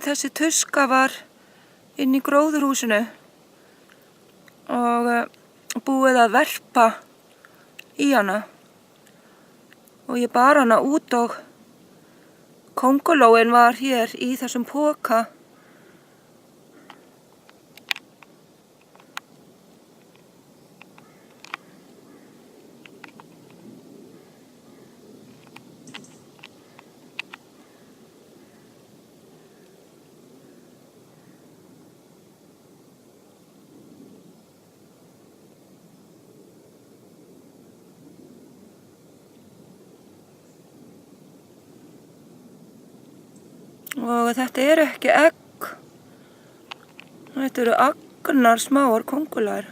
þessi tuska var inn í gróðurhúsinu og búið að verpa í hana og ég bar hana út og kóngulóin var hér í þessum poka. Og þetta eru ekki egg, þetta eru agnar smáar kóngulær.